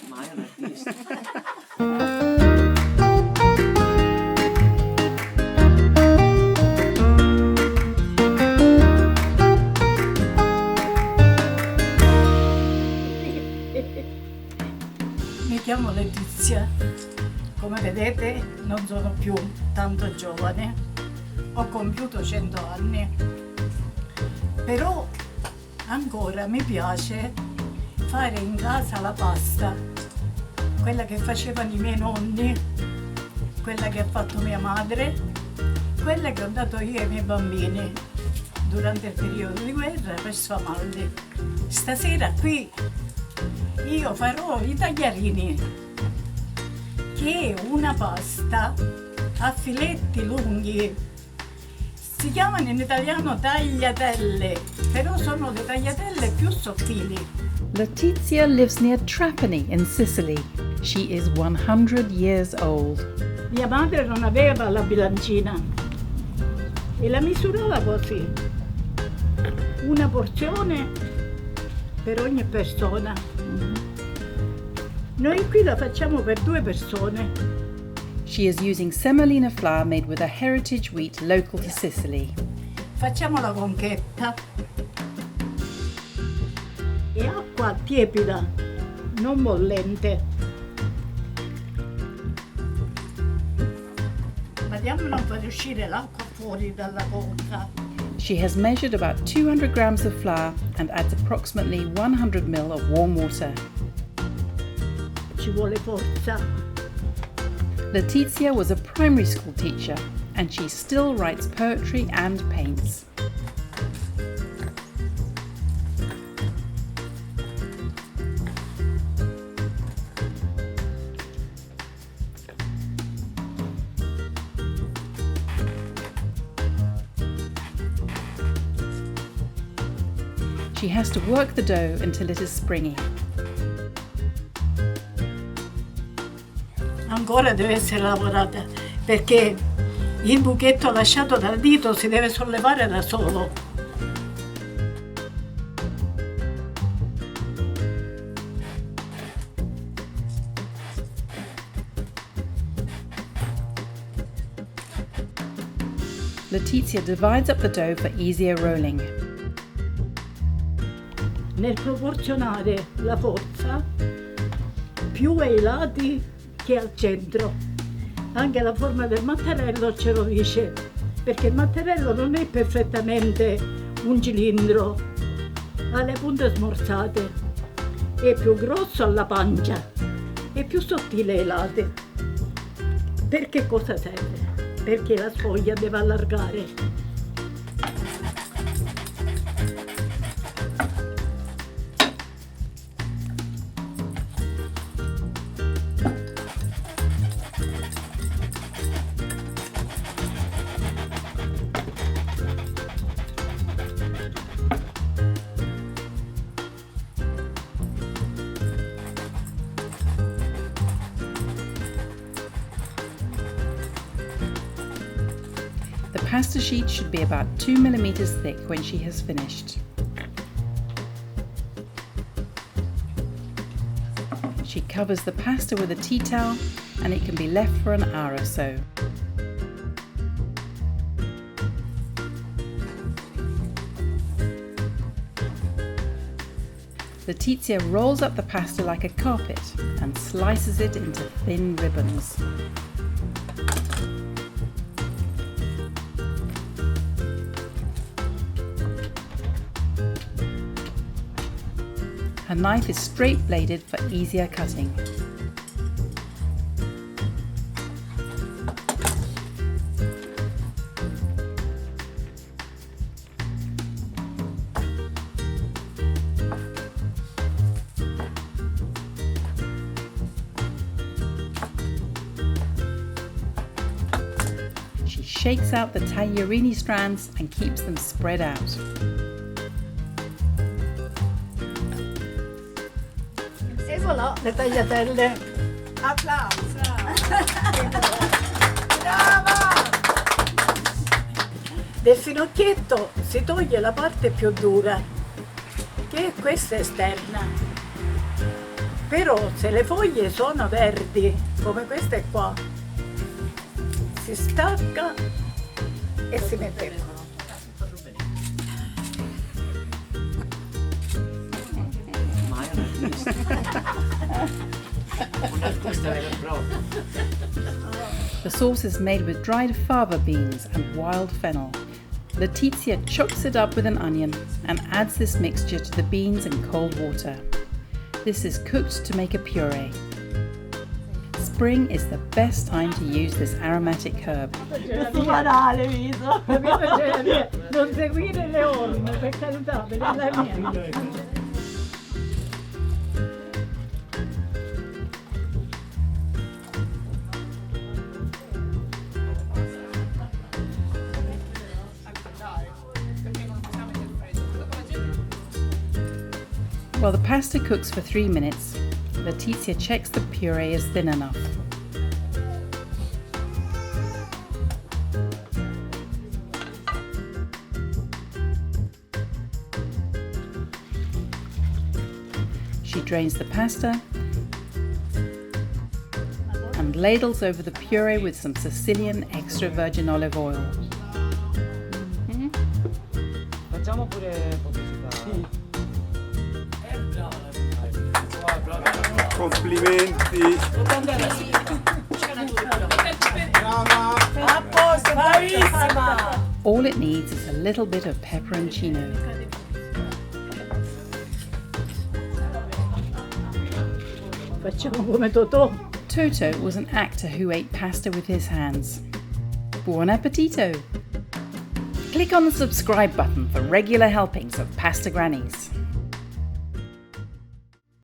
Ma è un artista. Mi chiamo Letizia, come vedete non sono più tanto giovane, ho compiuto 100 anni, però ancora mi piace fare in casa la pasta, quella che facevano i miei nonni, quella che ha fatto mia madre, quella che ho dato io ai miei bambini durante il periodo di guerra per sfamarli. Stasera qui io farò i tagliarini, che è una pasta a filetti lunghi. Si chiamano in italiano tagliatelle, però sono le tagliatelle più sottili. Letizia lives near Trapani in Sicily. She is 100 years old. Mia madre non aveva la bilancina e la misurava così, una porzione per ogni persona. Noi qui la facciamo per 2 persone. She is using semolina flour made with a heritage wheat local to Sicily. Facciamo la conchetta e acqua tiepida, non bollente. Vediamo non far uscire l'acqua fuori dalla conca. She has measured about 200 grams of flour and adds approximately 100 ml of warm water. Ci vuole forza. Letizia was a primary school teacher and she still writes poetry and paints. She has to work the dough until it is springy. Ancora deve essere lavorata perché il buchetto lasciato dal dito si deve sollevare da solo. Letizia divides up the dough for easier rolling. Nel proporzionare la forza più ai lati che al centro. Anche la forma del mattarello ce lo dice, perché il mattarello non è perfettamente un cilindro, ha le punte smorzate, è più grosso alla pancia, è più sottile ai lati. Per che cosa serve? Perché la sfoglia deve allargare. The pasta sheet should be about 2 millimeters thick when she has finished. She covers the pasta with a tea towel and it can be left for an hour or so. Letizia rolls up the pasta like a carpet and slices it into thin ribbons. Her knife is straight-bladed for easier cutting. She shakes out the tagliarini strands and keeps them spread out. E voilà, le tagliatelle. Applauso! Brava! Del finocchietto si toglie la parte più dura, che è questa esterna, Però se le foglie sono verdi, come queste qua, si stacca e si mette qua. The sauce is made with dried fava beans and wild fennel. Letizia chops it up with an onion and adds this mixture to the beans and cold water. This is cooked to make a puree. Spring is the best time to use this aromatic herb. Non seguire le orme, per carità, per la mia. While the pasta cooks for 3 minutes, Letizia checks the puree is thin enough. She drains the pasta and ladles over the puree with some Sicilian extra virgin olive oil. Facciamo pure pubblicità. Complimenti. All it needs is a little bit of pepperoncino. Facciamo come Totò. Toto was an actor who ate pasta with his hands. Buon appetito! Click on the subscribe button for regular helpings of Pasta Grannies.